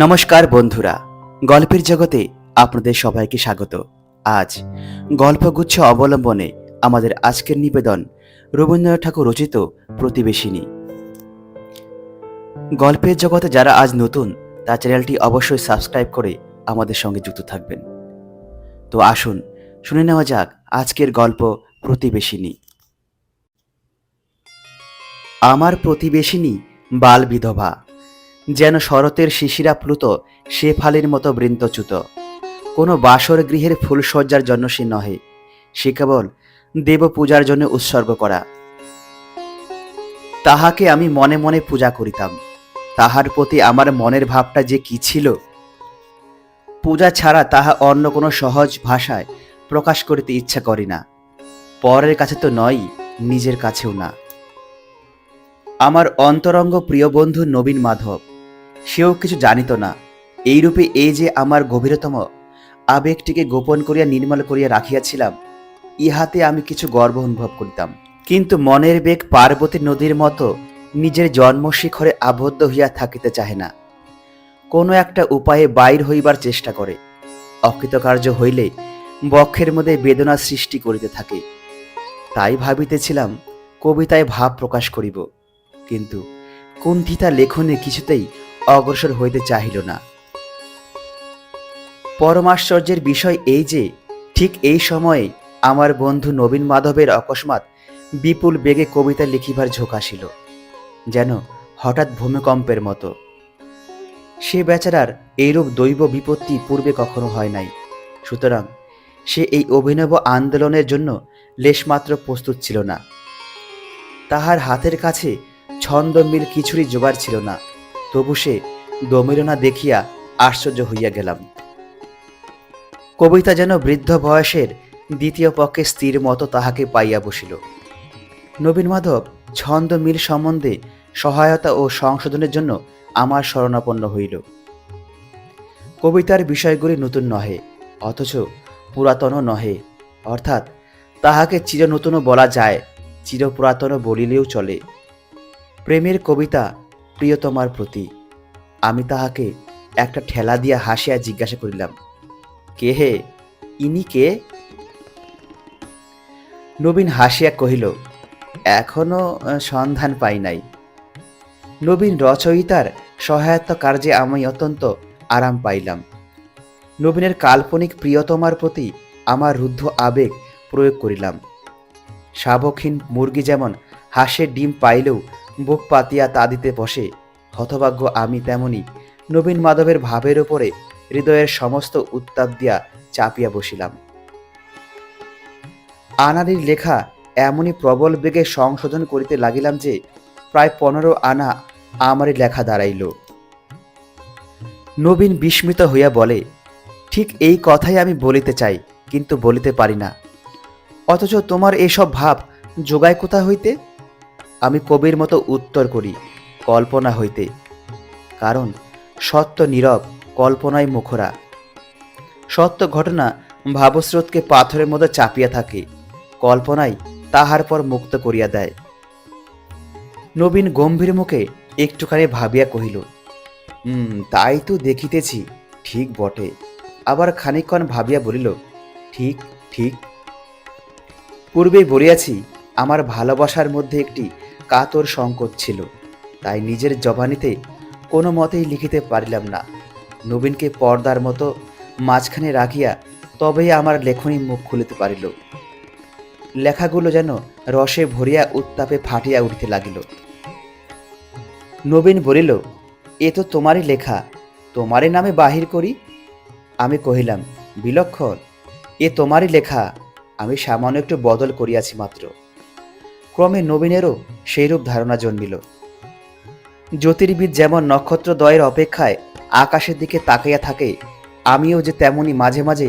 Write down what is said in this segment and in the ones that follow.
নমস্কার বন্ধুরা, গল্পের জগতে আপনাদের সবাইকে স্বাগত। আজ গল্পগুচ্ছ অবলম্বনে আমাদের আজকের নিবেদন রবীন্দ্রনাথ ঠাকুর রচিত প্রতিবেশিনী। গল্পের জগতে যারা আজ নতুন, তার চ্যানেলটি অবশ্যই সাবস্ক্রাইব করে আমাদের সঙ্গে যুক্ত থাকবেন। তো আসুন শুনে নেওয়া যাক আজকের গল্প প্রতিবেশিনী। আমার প্রতিবেশিনী বাল বিধবা, যেন শরতের শিশিরা প্লুত শেফালির মতো বৃন্তচ্যুত। কোনো বাসর গৃহের ফুলসজ্জার জন্য সে নহে, সে কেবল দেব পূজার জন্য উৎসর্গ করা। তাহাকে আমি মনে মনে পূজা করিতাম। তাহার প্রতি আমার মনের ভাবটা যে কি ছিল, পূজা ছাড়া তাহা অন্য কোনো সহজ ভাষায় প্রকাশ করিতে ইচ্ছা করি না। পরের কাছে তো নয়, নিজের কাছেও না। আমার অন্তরঙ্গ প্রিয় বন্ধু নবীন মাধব, সেও কিছু জানিত না এইরূপে এই যে আমার গভীরতম আবেগটিকে গোপন করিয়া নির্মল করিয়া রাখিয়াছিলাম, ইহাতে আমি কিছু গর্ব অনুভব করিতাম। কিন্তু মনের বেগ পার্বতী নদীর মতো নিজের জন্মশিখরে আবদ্ধ হইয়া থাকিতে চাহে না। কোনো একটা উপায়ে বাইর হইবার চেষ্টা করে, অকৃতকার্য হইলে বক্ষের মধ্যে বেদনা সৃষ্টি করিতে থাকে। তাই ভাবিতেছিলাম কবিতায় ভাব প্রকাশ করিব, কিন্তু কুণ্ঠিতা লেখনে কিছুতেই অগ্রসর হইতে চাহিল না। পরমাশ্চর্যের বিষয় এই যে ঠিক এই সময়ে আমার বন্ধু নবীন মাধবের অকস্মাৎ বিপুল বেগে কবিতা লিখিবার ঝোঁক আসিল, যেন হঠাৎ ভূমিকম্পের মতো। সে বেচারার এইরূপ দৈব বিপত্তি পূর্বে কখনো হয় নাই, সুতরাং সে এই অভিনব আন্দোলনের জন্য লেশমাত্র প্রস্তুত ছিল না। তাহার হাতের কাছে ছন্দমিল কিছুরই জোগাড় ছিল না, তবু সে দমিল না দেখিয়া আশ্চর্য হইয়া গেলাম। কবিতা যেন বৃদ্ধ বয়সের দ্বিতীয় পক্ষে স্থির মতো তাহাকে পাইয়া বসিল। নবীন মাধব ছন্দ মিল সম্বন্ধে সহায়তা ও সংশোধনের জন্য আমার শরণাপন্ন হইল। কবিতার বিষয়গুলি নতুন নহে, অথচ পুরাতনও নহে, অর্থাৎ তাহাকে চিরনূতনও বলা যায়, চিরপুরাতনও বলিলেও চলে। প্রেমের কবিতা প্রিয়তমার প্রতি। আমি তাহাকে একটা ঠেলা দিয়া হাসিয়া জিজ্ঞাসা করিলাম, কে হে, ইনি কে? নবীন হাসিয়া কহিল, এখনো সন্ধান পাই নাই। নবীন রচয়িতার সহায়তা কার্যে আমি অত্যন্ত আরাম পাইলাম। নবীনের কাল্পনিক প্রিয়তমার প্রতি আমার রুদ্ধ আবেগ প্রয়োগ করিলাম। শাবকহীন মুরগি যেমন হাঁসের ডিম পাইলেও বুক পাতিয়া তা দিতে বসে, হতভাগ্য আমি তেমনি নবীন মাধবের ভাবের ওপরে হৃদয়ের সমস্ত উত্তাপ দিয়া চাপিয়া বসিলাম। আনাড়ির লেখা এমনই প্রবল বেগে সংশোধন করিতে লাগিলাম যে প্রায় 15 আনা আমারই লেখা দাঁড়াইল। নবীন বিস্মিত হইয়া বলে, ঠিক এই কথাই আমি বলিতে চাই, কিন্তু বলিতে পারি না। অথচ তোমার এসব ভাব যোগায় কোথা হইতে? আমি কবির মতো উত্তর করি, কল্পনা হইতে। কারণ সত্য নীরব, কল্পনায় মুখরা। সত্য ঘটনা ভাবস্রোতকে পাথরের মধ্যে চাপিয়া থাকে, কল্পনায় তাহার পর মুক্ত করিয়া দেয়। নবীন গম্ভীর মুখে একটুখানি ভাবিয়া কহিল, তাই তো দেখিতেছি, ঠিক বটে। আবার খানিকক্ষণ ভাবিয়া বলিল, ঠিক ঠিক। পূর্বেই বলিয়াছি, আমার ভালোবাসার মধ্যে একটি কাতর সংকট ছিল, তাই নিজের জবানিতে কোনো মতেই লিখিতে পারিলাম না। নবীনকে পর্দার মতো মাঝখানে রাখিয়া তবেই আমার লেখনী মুখ খুলিতে পারিল। লেখাগুলো যেন রসে ভরিয়া উত্তাপে ফাটিয়া উঠিতে লাগিল। নবীন বলিল, এ তো তোমারই লেখা, তোমারই নামে বাহির করি। আমি কহিলাম, বিলক্ষণ, এ তোমারই লেখা, আমি সামান্য একটু বদল করিয়াছি মাত্র। ক্রমে নবীনেরও সেইরূপ ধারণা জন্মিল। জ্যোতির্বিদ যেমন নক্ষত্রদ্বয়ের অপেক্ষায় আকাশের দিকে তাকাইয়া থাকে, আমিও যে তেমনি মাঝে মাঝে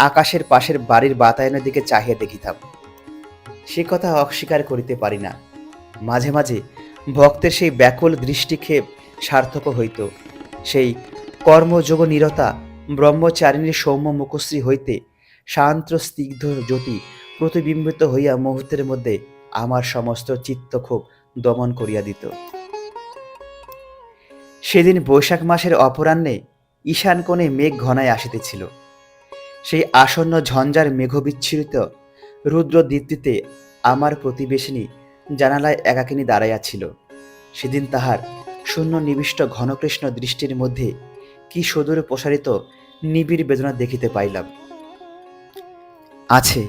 আকাশের পাশের বাড়ির বাতায়নের দিকে চাহিয়া দেখিতাম। সে কথা অস্বীকার করিতে পারি না। মাঝে মাঝে ভক্তের সেই ব্যাকুল দৃষ্টিক্ষেপ সার্থক হইত। সেই কর্মযোগ নিরতা ব্রহ্মচারিণীর সৌম্য মুখশ্রী হইতে শান্ত স্নিগ্ধ জ্যোতি প্রতিবিম্বিত হইয়া মুহূর্তের মধ্যে আমার সমস্ত চিত্তক্ষোভ দমন করিয়া দিত। সেদিন বৈশাখ মাসের অপরাহ্নে ঈশান কোণে মেঘ ঘনায় আসিতেছিল। সেই আসন্ন ঝঞ্ঝার মেঘবিচ্ছুরিত রুদ্র দীপ্তিতে আমার প্রতিবেশিনী জানালায় একাকিনী দাঁড়াইয়া ছিল। সেদিন তাহার শূন্য নিবিষ্ট ঘনকৃষ্ণ দৃষ্টির মধ্যে কি সুদূর প্রসারিত নিবিড় বেদনা দেখিতে পাইলাম। আছে,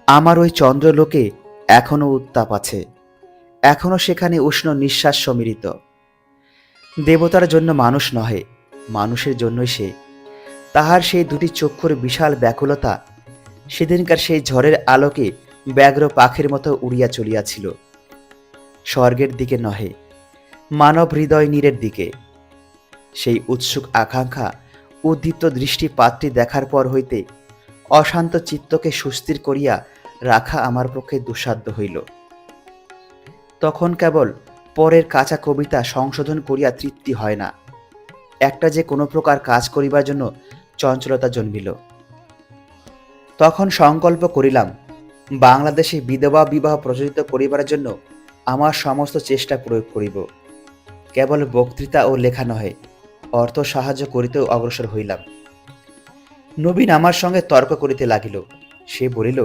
আমার ওই চন্দ্রলোকে এখনো উত্তাপ আছে, এখনো সেখানে উষ্ণ নিঃশ্বাস সমীরিত। দেবতার জন্য মানুষ নহে, মানুষের জন্যই সে। তাহার সেই দুটি চক্ষুর বিশাল ব্যাকুলতা সেদিনকার সেই ঝড়ের আলোকে ব্যগ্র পাখির মতো উড়িয়া চলিয়াছিল, স্বর্গের দিকে নহে, মানব হৃদয় নীরের দিকে। সেই উৎসুক আকাঙ্ক্ষা উদ্দীপ্ত দৃষ্টিপাতটি দেখার পর হইতে অশান্ত চিত্তকে সুস্থির করিয়া রাখা আমার পক্ষে দুঃসাধ্য হইল। তখন কেবল পরের কাঁচা কবিতা সংশোধন করিয়া তৃপ্তি হয় না, একটা যে কোনো প্রকার কাজ করিবার জন্য চঞ্চলতা জন্মিল। তখন সংকল্প করিলাম, বাংলাদেশে বিধবা বিবাহ প্রচলিত করিবার জন্য আমার সমস্ত চেষ্টা প্রয়োগ করিব। কেবল বক্তৃতা ও লেখা নহে, অর্থ সাহায্য করিতেও অগ্রসর হইলাম। নবীন আমার সঙ্গে তর্ক করিতে লাগিল। সে বলিল,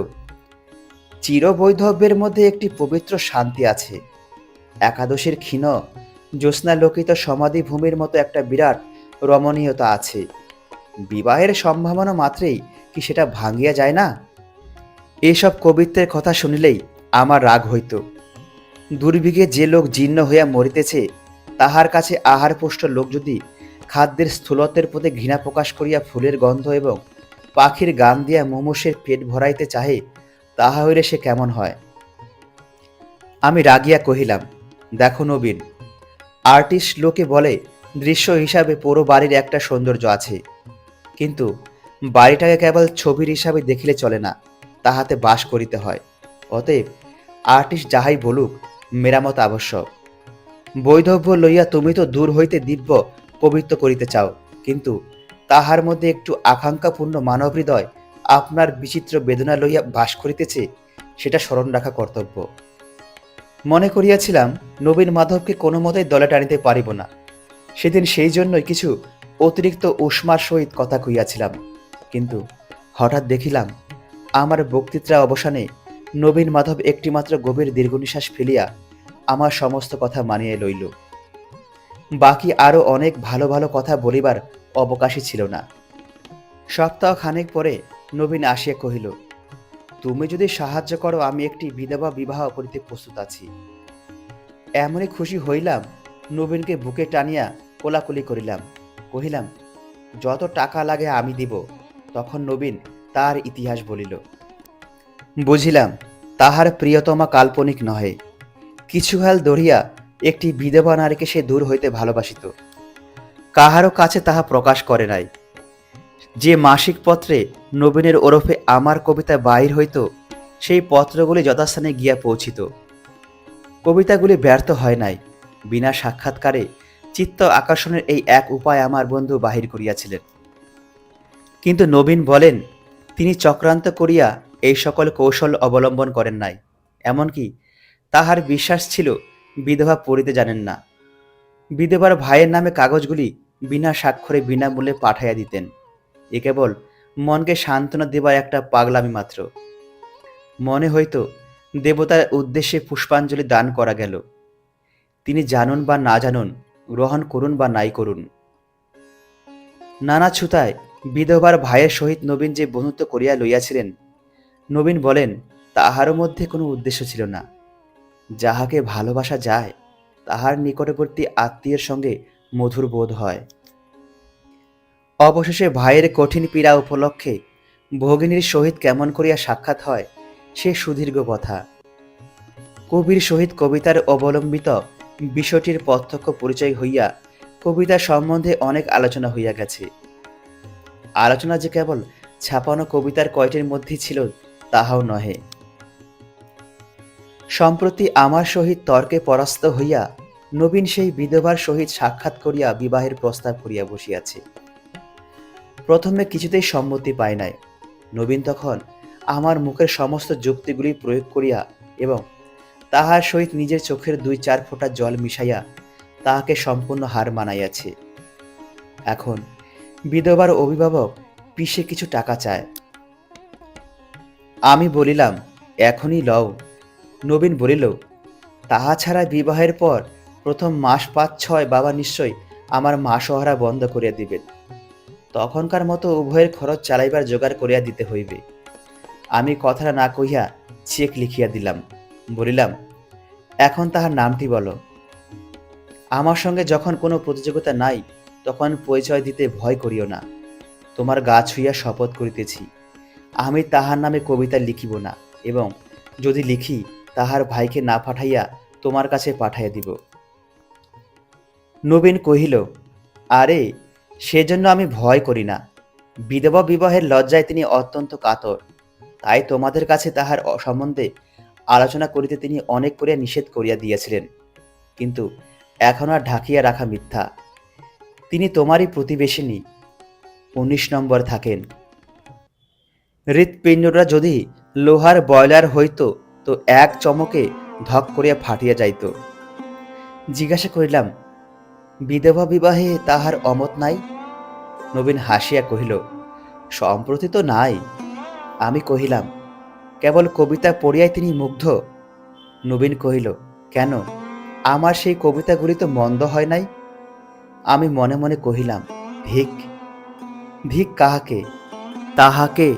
চিরবৈধব্যের মধ্যে একটি পবিত্র শান্তি আছে। একাদশীর ক্ষীণ জ্যোৎস্নালোকিত সমাধি ভূমির মতো একটা বিরাট রমণীয়তা আছে। বিবাহের সম্ভাবনা মাত্রেই কি সেটা ভাঙিয়া যায় না? এসব কবিত্বের কথা শুনিলেই আমার রাগ হইত। দুর্ভিগে যে লোক জীর্ণ হইয়া মরিতেছে, তাহার কাছে আহারপুষ্ট লোক যদি খাদ্যের স্থূলত্বের প্রতি ঘৃণা প্রকাশ করিয়া ফুলের গন্ধ এবং পাখির গান দিয়া মুমূর্ষের পেট ভরাইতে চাহে, তাহা হইলে সে কেমন হয়? আমি রাগিয়া কহিলাম, দেখো নবীন, আর্টিস্ট লোকে বলে দৃশ্য হিসাবে পুরো বাড়ির একটা সৌন্দর্য আছে, কিন্তু বাড়িটাকে কেবল ছবির হিসাবে দেখিলে চলে না, তাহাতে বাস করিতে হয়। অতএব আর্টিস্ট যাহাই বলুক, মেরামত আবশ্যক। বৈধব্য লইয়া তুমি তো দূর হইতে দিব্য পবিত্র করিতে চাও, কিন্তু তাহার মধ্যে একটু আকাঙ্ক্ষাপূর্ণ মানব হৃদয় আপনার বিচিত্র বেদনা লইয়া বাস করিতেছে, সেটা স্মরণ রাখা কর্তব্য। মনে করিয়াছিলাম নবীন মাধবকে কোনো মতেই দলে টানিতে পারিব না। সেদিন সেই জন্যই কিছু অতিরিক্ত উষ্মার সহিত কথা কইয়াছিলাম, কিন্তু হঠাৎ দেখিলাম আমার বক্তৃতা অবসানে নবীন মাধব একটিমাত্র গভীর দীর্ঘনিশ্বাস ফেলিয়া আমার সমস্ত কথা মানিয়ে লইল। বাকি আরও অনেক ভালো ভালো কথা বলিবার অবকাশই ছিল না। সপ্তাহ খানেক পরে নবীন আসিয়া কহিল, তুমি যদি সাহায্য করো, আমি একটি বিধবা বিবাহ করিতে প্রস্তুত আছি। এমনই খুশি হইলাম, নবীনকে বুকে টানিয়া কোলাকুলি করিলাম। কহিলাম, যত টাকা লাগে আমি দিব। তখন নবীন তার ইতিহাস বলিল। বুঝিলাম তাহার প্রিয়তমা কাল্পনিক নহে। কিছুকাল ধরিয়া একটি বিধবা নারীকে সে দূর হইতে ভালোবাসিত, কাহারও কাছে তাহা প্রকাশ করে নাই। যে মাসিক পত্রে নবীনের ওরফে আমার কবিতা বাহির হইত, সেই পত্রগুলি যথাস্থানে গিয়া পৌঁছিত। কবিতাগুলি ব্যর্থ হয় নাই। বিনা সাক্ষাৎকারে চিত্ত আকর্ষণের এই এক উপায় আমার বন্ধু বাহির করিয়াছিলেন। কিন্তু নবীন বলেন, তিনি চক্রান্ত করিয়া এই সকল কৌশল অবলম্বন করেন নাই। এমনকি তাহার বিশ্বাস ছিল বিধবা পড়িতে জানেন না। বিধবার ভাইয়ের নামে কাগজগুলি বিনা স্বাক্ষরে বিনামূল্যে পাঠাইয়া দিতেন। এ কেবল মনকে সান্ত্বনা দেবার একটা পাগলামি মাত্র। মনে হইত দেবতার উদ্দেশ্যে পুষ্পাঞ্জলি দান করা গেল। তিনি জানুন বা না জানুন, গ্রহণ করুন বা নাই করুন। নানা ছুতায় বিধবার ভাইয়ের সহিত নবীন যে বন্ধুত্ব করিয়া লইয়াছিলেন, নবীন বলেন তাহার মধ্যে কোনো উদ্দেশ্য ছিল না। যাহাকে ভালোবাসা যায়, তাহার নিকটবর্তী আত্মীয়ের সঙ্গে মধুর বোধ হয়। অবশেষে ভাইয়ের কঠিন পীড়া উপলক্ষে ভগিনীর সহিত কেমন করিয়া সাক্ষাৎ হয়, সে সুদীর্ঘ কথা। কবির সহিত কবিতার অবলম্বিত বিষয়টির প্রত্যক্ষ পরিচয় হইয়া কবিতা সম্বন্ধে অনেক আলোচনা হইয়া গেছে। আলোচনা যে কেবল ছাপানো কবিতার কয়টির মধ্যেই ছিল, তাহাও নহে। সম্প্রতি আমার সহিত তর্কে পরাস্ত হইয়া নবীন সেই বিধবার সহিত সাক্ষাৎ করিয়া বিবাহের প্রস্তাব করিয়া বসিয়াছে। প্রথমে কিছুতেই সম্মতি পায় নাই। নবীন তখন আমার মুখের সমস্ত যুক্তিগুলি প্রয়োগ করিয়া এবং তাহার সহিত নিজের চোখের 2-4 ফোঁটা জল মিশাইয়া তাহাকে সম্পূর্ণ হার মানাইয়াছে। এখন বিধবার অভিভাবক পিসে কিছু টাকা চায়। আমি বলিলাম, এখনই লও। নবীন বলিল, তাহা ছাড়া বিবাহের পর প্রথম মাস ৫-৬ বাবা নিশ্চয় আমার মাসোহারা বন্ধ করিয়া দিবেন। তখনকার মতো উভয়ের খরচ চালাইবার জোগাড় করিয়া দিতে হইবে। আমি কথাটা না কহিয়া চেক লিখিয়া দিলাম। বলিলাম, এখন তাহার নামটি বলো। আমার সঙ্গে যখন কোনো প্রতিযোগিতা নাই, তখন পরিচয় দিতে ভয় করিও না। তোমার গা ছুঁইয়া শপথ করিতেছি, আমি তাহার নামে কবিতা লিখিব না, এবং যদি লিখি তাহার ভাইকে না পাঠাইয়া তোমার কাছে পাঠাইয়া দিব। নবীন কহিল, আরে, সেজন্য আমি ভয় করি না। বিধবা বিবাহের লজ্জায় তিনি অত্যন্ত কাতর, তাই তোমাদের কাছে তাহার সম্বন্ধে আলোচনা করিতে তিনি অনেক করিয়া নিষেধ করিয়া দিয়েছিলেন। কিন্তু এখন আর ঢাকিয়া রাখা মিথ্যা। তিনি তোমারই প্রতিবেশিনী, ১৯ নম্বর থাকেন। হৃৎপিণ্ডটা যদি লোহার বয়লার হইত তো এক চমকে ধক করিয়া ফাটিয়া যাইত। জিজ্ঞাসা করিলাম, বিধবা বিবাহে তাহার অমত নাই? নবীন হাসিয়া কহিল, সম্প্রতি তো নাই। আমি কহিলাম, কেবল কবিতা পড়িয়াই তিনি মুগ্ধ? নবীন কহিল, কেন, আমার সেই কবিতাগুলি তো মন্দ হয় নাই। আমি মনে মনে কহিলাম, ধিক। ধিক কাহাকে? তাহাকে,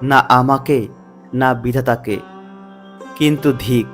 না আমাকে, না বিধাতাকে, কিন্তু ধিক।